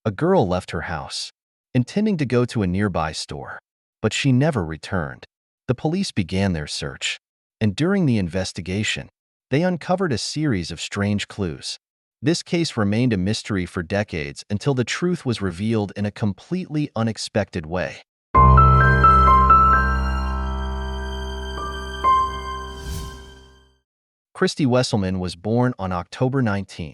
A girl left her house, intending to go to a nearby store, but she never returned. The police began their search, and during the investigation, they uncovered a series of strange clues. This case remained a mystery for decades until the truth was revealed in a completely unexpected way. Christy Wesselman was born on October 19,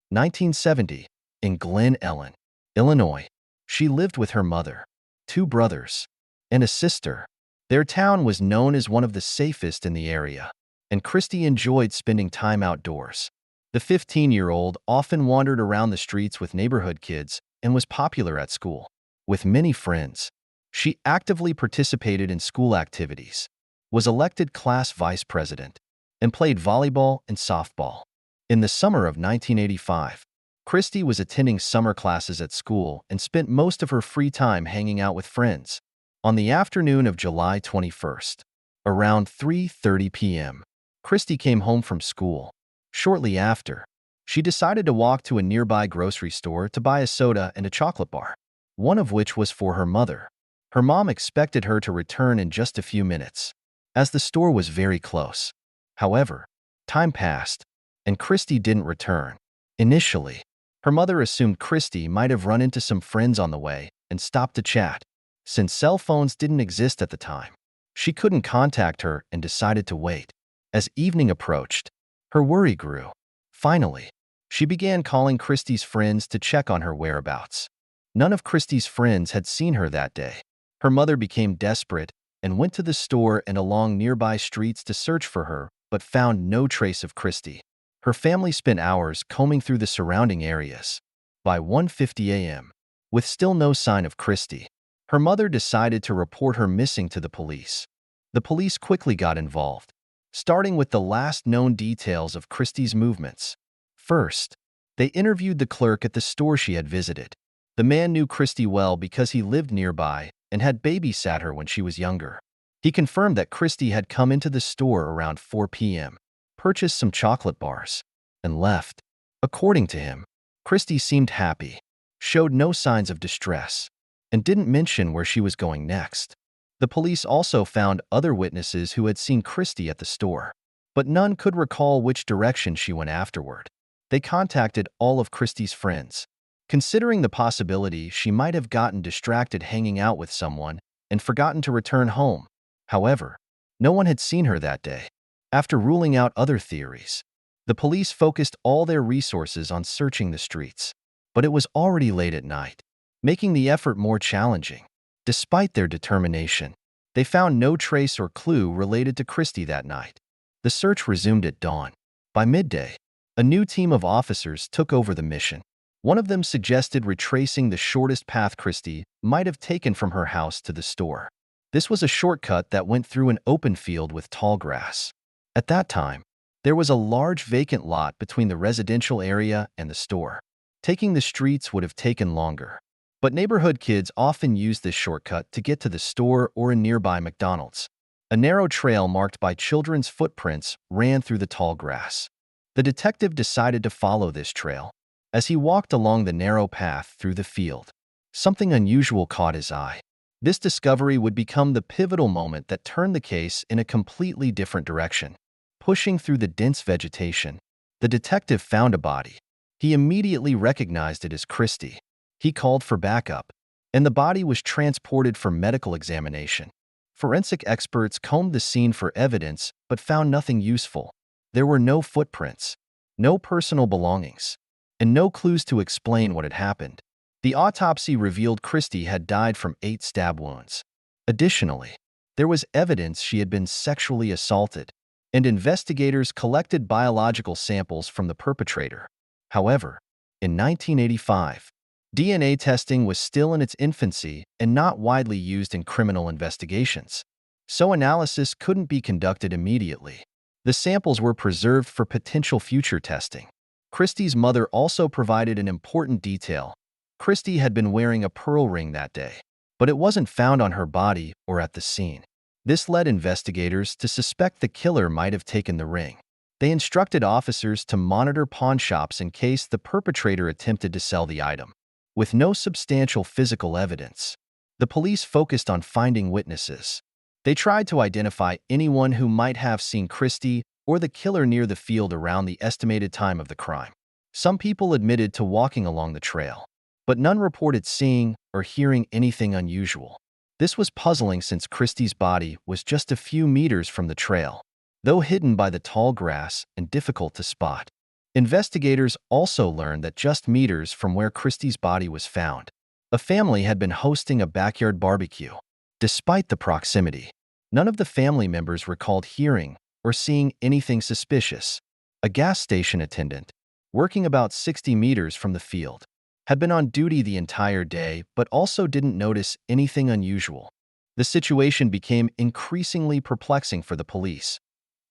1970, in Glen Ellen, Illinois. She lived with her mother, two brothers, and a sister. Their town was known as one of the safest in the area, and Christy enjoyed spending time outdoors. The 15-year-old often wandered around the streets with neighborhood kids and was popular at school. With many friends, she actively participated in school activities, was elected class vice president, and played volleyball and softball. In the summer of 1985, Christy was attending summer classes at school and spent most of her free time hanging out with friends. On the afternoon of July 21st, around 3:30 p.m., Christy came home from school. Shortly after, she decided to walk to a nearby grocery store to buy a soda and a chocolate bar, one of which was for her mother. Her mom expected her to return in just a few minutes, as the store was very close. However, time passed, and Christy didn't return. Initially, her mother assumed Christy might have run into some friends on the way and stopped to chat. Since cell phones didn't exist at the time, she couldn't contact her and decided to wait. As evening approached, her worry grew. Finally, she began calling Christy's friends to check on her whereabouts. None of Christy's friends had seen her that day. Her mother became desperate and went to the store and along nearby streets to search for her, but found no trace of Christy. Her family spent hours combing through the surrounding areas. By 1:50 a.m., with still no sign of Christy, her mother decided to report her missing to the police. The police quickly got involved, starting with the last known details of Christy's movements. First, they interviewed the clerk at the store she had visited. The man knew Christy well because he lived nearby and had babysat her when she was younger. He confirmed that Christy had come into the store around 4 p.m., purchased some chocolate bars, and left. According to him, Christy seemed happy, showed no signs of distress, and didn't mention where she was going next. The police also found other witnesses who had seen Christy at the store, but none could recall which direction she went afterward. They contacted all of Christy's friends, considering the possibility she might have gotten distracted hanging out with someone and forgotten to return home. However, no one had seen her that day. After ruling out other theories, the police focused all their resources on searching the streets. But it was already late at night, making the effort more challenging. Despite their determination, they found no trace or clue related to Christy that night. The search resumed at dawn. By midday, a new team of officers took over the mission. One of them suggested retracing the shortest path Christy might have taken from her house to the store. This was a shortcut that went through an open field with tall grass. At that time, there was a large vacant lot between the residential area and the store. Taking the streets would have taken longer, but neighborhood kids often used this shortcut to get to the store or a nearby McDonald's. A narrow trail marked by children's footprints ran through the tall grass. The detective decided to follow this trail. As he walked along the narrow path through the field, something unusual caught his eye. This discovery would become the pivotal moment that turned the case in a completely different direction. Pushing through the dense vegetation, the detective found a body. He immediately recognized it as Christy. He called for backup, and the body was transported for medical examination. Forensic experts combed the scene for evidence but found nothing useful. There were no footprints, no personal belongings, and no clues to explain what had happened. The autopsy revealed Christy had died from 8 stab wounds. Additionally, there was evidence she had been sexually assaulted, and investigators collected biological samples from the perpetrator. However, in 1985, DNA testing was still in its infancy and not widely used in criminal investigations, so analysis couldn't be conducted immediately. The samples were preserved for potential future testing. Christy's mother also provided an important detail. Christy had been wearing a pearl ring that day, but it wasn't found on her body or at the scene. This led investigators to suspect the killer might have taken the ring. They instructed officers to monitor pawn shops in case the perpetrator attempted to sell the item. With no substantial physical evidence, the police focused on finding witnesses. They tried to identify anyone who might have seen Christie or the killer near the field around the estimated time of the crime. Some people admitted to walking along the trail, but none reported seeing or hearing anything unusual. This was puzzling since Christie's body was just a few meters from the trail, though hidden by the tall grass and difficult to spot. Investigators also learned that just meters from where Christie's body was found, a family had been hosting a backyard barbecue. Despite the proximity, none of the family members recalled hearing or seeing anything suspicious. A gas station attendant, working about 60 meters from the field, had been on duty the entire day but also didn't notice anything unusual. The situation became increasingly perplexing for the police.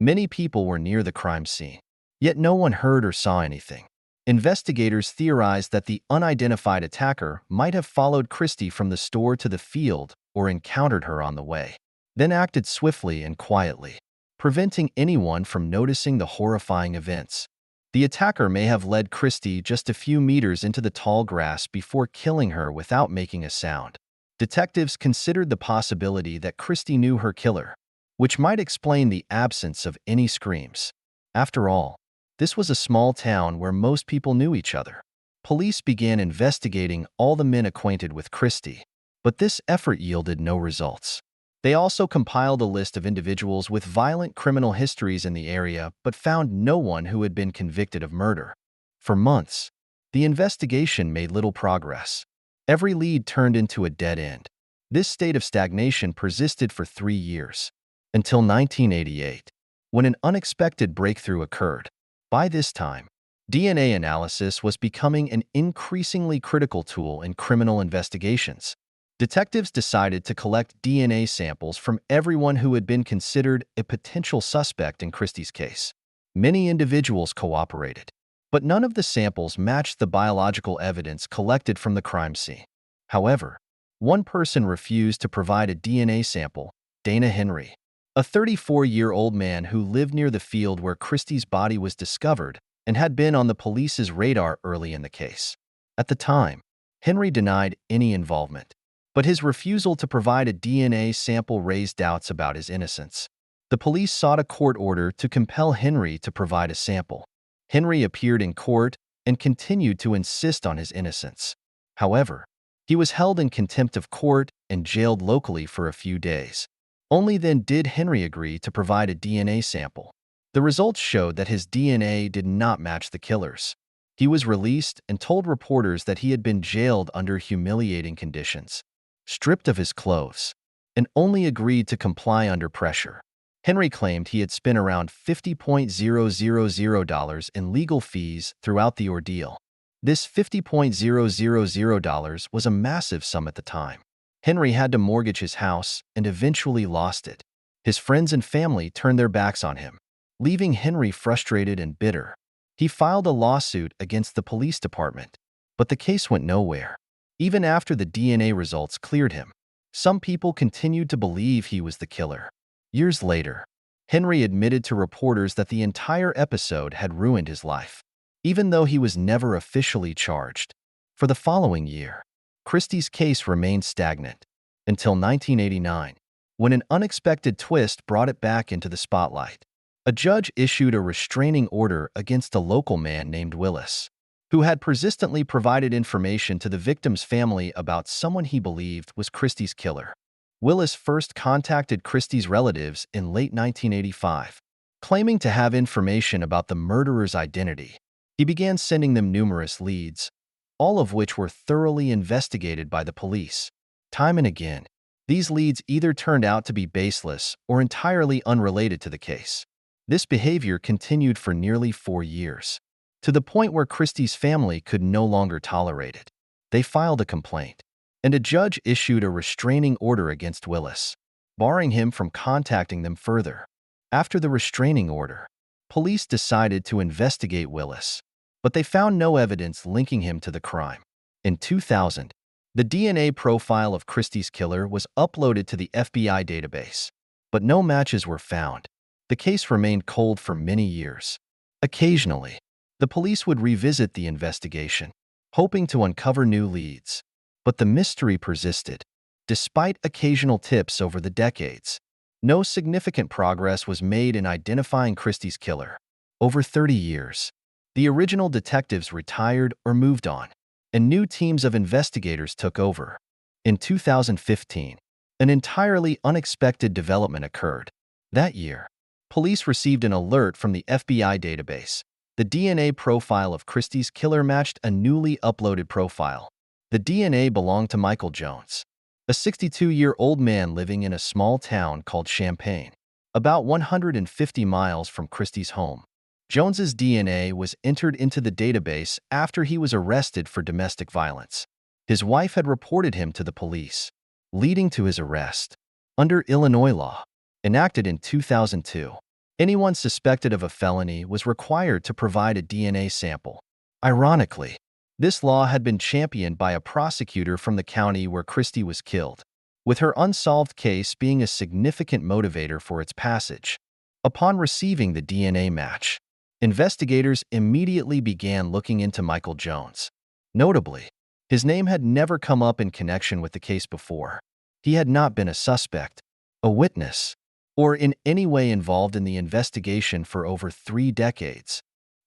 Many people were near the crime scene, yet no one heard or saw anything. Investigators theorized that the unidentified attacker might have followed Christie from the store to the field or encountered her on the way, then acted swiftly and quietly, preventing anyone from noticing the horrifying events. The attacker may have led Christie just a few meters into the tall grass before killing her without making a sound. Detectives considered the possibility that Christie knew her killer, which might explain the absence of any screams. After all, this was a small town where most people knew each other. Police began investigating all the men acquainted with Christie, but this effort yielded no results. They also compiled a list of individuals with violent criminal histories in the area but found no one who had been convicted of murder. For months, the investigation made little progress. Every lead turned into a dead end. This state of stagnation persisted for 3 years, until 1988, when an unexpected breakthrough occurred. By this time, DNA analysis was becoming an increasingly critical tool in criminal investigations. Detectives decided to collect DNA samples from everyone who had been considered a potential suspect in Christie's case. Many individuals cooperated, but none of the samples matched the biological evidence collected from the crime scene. However, one person refused to provide a DNA sample: Dana Henry, a 34-year-old man who lived near the field where Christie's body was discovered and had been on the police's radar early in the case. At the time, Henry denied any involvement, but his refusal to provide a DNA sample raised doubts about his innocence. The police sought a court order to compel Henry to provide a sample. Henry appeared in court and continued to insist on his innocence. However, he was held in contempt of court and jailed locally for a few days. Only then did Henry agree to provide a DNA sample. The results showed that his DNA did not match the killer's. He was released and told reporters that he had been jailed under humiliating conditions, stripped of his clothes, and only agreed to comply under pressure. Henry claimed he had spent around $50,000 in legal fees throughout the ordeal. This $50,000 was a massive sum at the time. Henry had to mortgage his house and eventually lost it. His friends and family turned their backs on him, leaving Henry frustrated and bitter. He filed a lawsuit against the police department, but the case went nowhere. Even after the DNA results cleared him, some people continued to believe he was the killer. Years later, Henry admitted to reporters that the entire episode had ruined his life, even though he was never officially charged. For the following year, Christie's case remained stagnant, until 1989, when an unexpected twist brought it back into the spotlight. A judge issued a restraining order against a local man named Willis, who had persistently provided information to the victim's family about someone he believed was Christie's killer. Willis first contacted Christie's relatives in late 1985, claiming to have information about the murderer's identity. He began sending them numerous leads, all of which were thoroughly investigated by the police. Time and again, these leads either turned out to be baseless or entirely unrelated to the case. This behavior continued for nearly 4 years, to the point where Christie's family could no longer tolerate it. They filed a complaint, and a judge issued a restraining order against Willis, barring him from contacting them further. After the restraining order, police decided to investigate Willis, but they found no evidence linking him to the crime. In 2000, the DNA profile of Christie's killer was uploaded to the FBI database, but no matches were found. The case remained cold for many years. Occasionally, the police would revisit the investigation, hoping to uncover new leads. But the mystery persisted. Despite occasional tips over the decades, no significant progress was made in identifying Christie's killer. Over 30 years, the original detectives retired or moved on, and new teams of investigators took over. In 2015, an entirely unexpected development occurred. That year, police received an alert from the FBI database. The DNA profile of Christie's killer matched a newly uploaded profile. The DNA belonged to Michael Jones, a 62-year-old man living in a small town called Champaign, about 150 miles from Christie's home. Jones's DNA was entered into the database after he was arrested for domestic violence. His wife had reported him to the police, leading to his arrest. Under Illinois law, enacted in 2002, anyone suspected of a felony was required to provide a DNA sample. Ironically, this law had been championed by a prosecutor from the county where Christie was killed, with her unsolved case being a significant motivator for its passage. Upon receiving the DNA match, investigators immediately began looking into Michael Jones. Notably, his name had never come up in connection with the case before. He had not been a suspect, a witness, or in any way involved in the investigation for over 3 decades.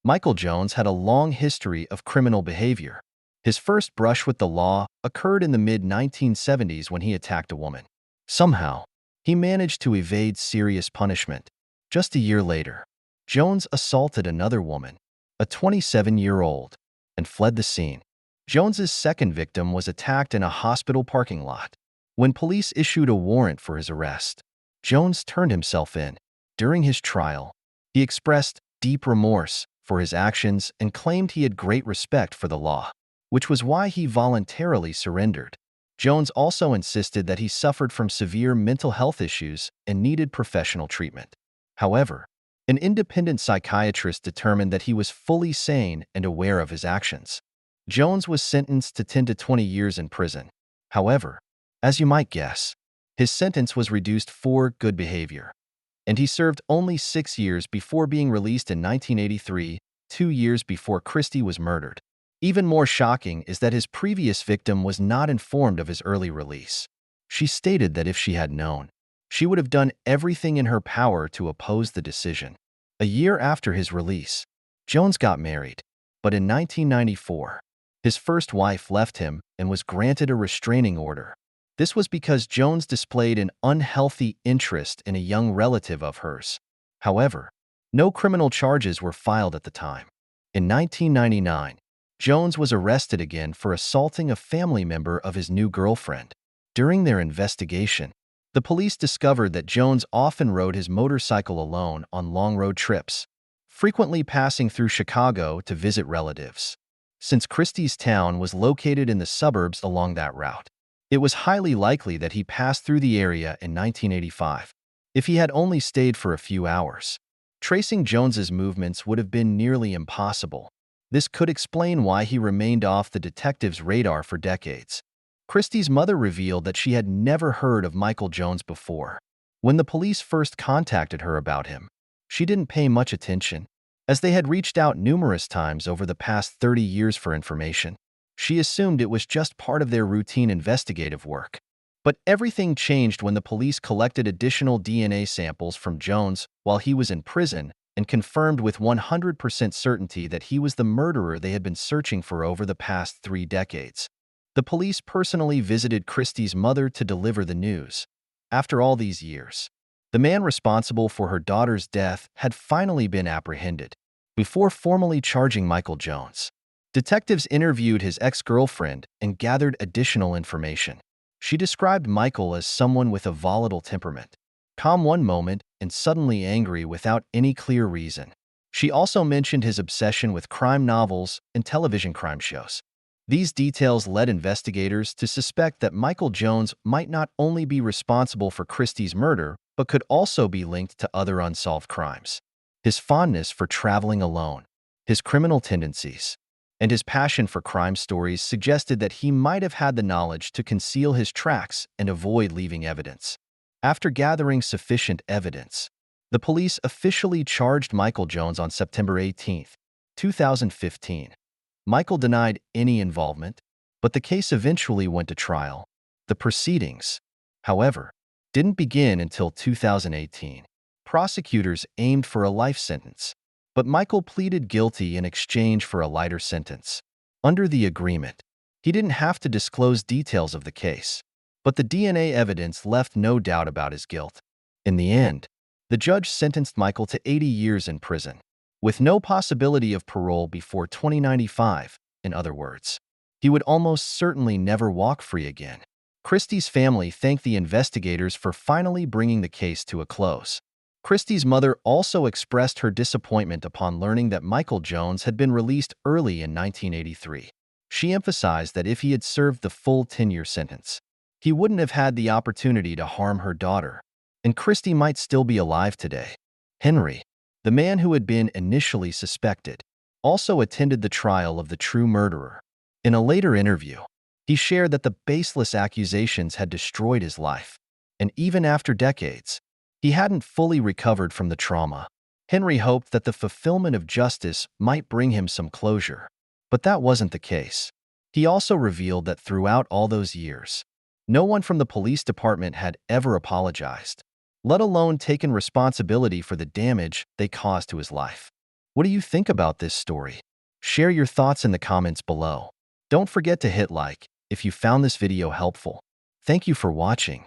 Michael Jones had a long history of criminal behavior. His first brush with the law occurred in the mid-1970s when he attacked a woman. Somehow, he managed to evade serious punishment. Just a year later, Jones assaulted another woman, a 27-year-old, and fled the scene. Jones's second victim was attacked in a hospital parking lot. When police issued a warrant for his arrest, Jones turned himself in. During his trial, he expressed deep remorse for his actions and claimed he had great respect for the law, which was why he voluntarily surrendered. Jones also insisted that he suffered from severe mental health issues and needed professional treatment. However, an independent psychiatrist determined that he was fully sane and aware of his actions. Jones was sentenced to 10 to 20 years in prison. However, as you might guess, his sentence was reduced for good behavior, and he served only 6 years before being released in 1983, 2 years before Christie was murdered. Even more shocking is that his previous victim was not informed of his early release. She stated that if she had known, she would have done everything in her power to oppose the decision. A year after his release, Jones got married, but in 1994, his first wife left him and was granted a restraining order. This was because Jones displayed an unhealthy interest in a young relative of hers. However, no criminal charges were filed at the time. In 1999, Jones was arrested again for assaulting a family member of his new girlfriend. During their investigation, the police discovered that Jones often rode his motorcycle alone on long road trips, frequently passing through Chicago to visit relatives. Since Christie's town was located in the suburbs along that route, it was highly likely that he passed through the area in 1985. If he had only stayed for a few hours, tracing Jones's movements would have been nearly impossible. This could explain why he remained off the detectives' radar for decades. Christie's mother revealed that she had never heard of Michael Jones before. When the police first contacted her about him, she didn't pay much attention, as they had reached out numerous times over the past 30 years for information. She assumed it was just part of their routine investigative work. But everything changed when the police collected additional DNA samples from Jones while he was in prison and confirmed with 100% certainty that he was the murderer they had been searching for over the past 3 decades. The police personally visited Christie's mother to deliver the news. After all these years, the man responsible for her daughter's death had finally been apprehended. Before formally charging Michael Jones, detectives interviewed his ex-girlfriend and gathered additional information. She described Michael as someone with a volatile temperament, calm one moment and suddenly angry without any clear reason. She also mentioned his obsession with crime novels and television crime shows. These details led investigators to suspect that Michael Jones might not only be responsible for Christie's murder, but could also be linked to other unsolved crimes. His fondness for traveling alone, his criminal tendencies, and his passion for crime stories suggested that he might have had the knowledge to conceal his tracks and avoid leaving evidence. After gathering sufficient evidence, the police officially charged Michael Jones on September 18, 2015. Michael denied any involvement, but the case eventually went to trial. The proceedings, however, didn't begin until 2018. Prosecutors aimed for a life sentence, but Michael pleaded guilty in exchange for a lighter sentence. Under the agreement, he didn't have to disclose details of the case, but the DNA evidence left no doubt about his guilt. In the end, the judge sentenced Michael to 80 years in prison, with no possibility of parole before 2095. In other words, he would almost certainly never walk free again. Christie's family thanked the investigators for finally bringing the case to a close. Christie's mother also expressed her disappointment upon learning that Michael Jones had been released early in 1983. She emphasized that if he had served the full 10-year sentence, he wouldn't have had the opportunity to harm her daughter, and Christie might still be alive today. Henry, the man who had been initially suspected, also attended the trial of the true murderer. In a later interview, he shared that the baseless accusations had destroyed his life, and even after decades, he hadn't fully recovered from the trauma. Henry hoped that the fulfillment of justice might bring him some closure, but that wasn't the case. He also revealed that throughout all those years, no one from the police department had ever apologized, let alone taken responsibility for the damage they caused to his life. What do you think about this story? Share your thoughts in the comments below. Don't forget to hit like if you found this video helpful. Thank you for watching.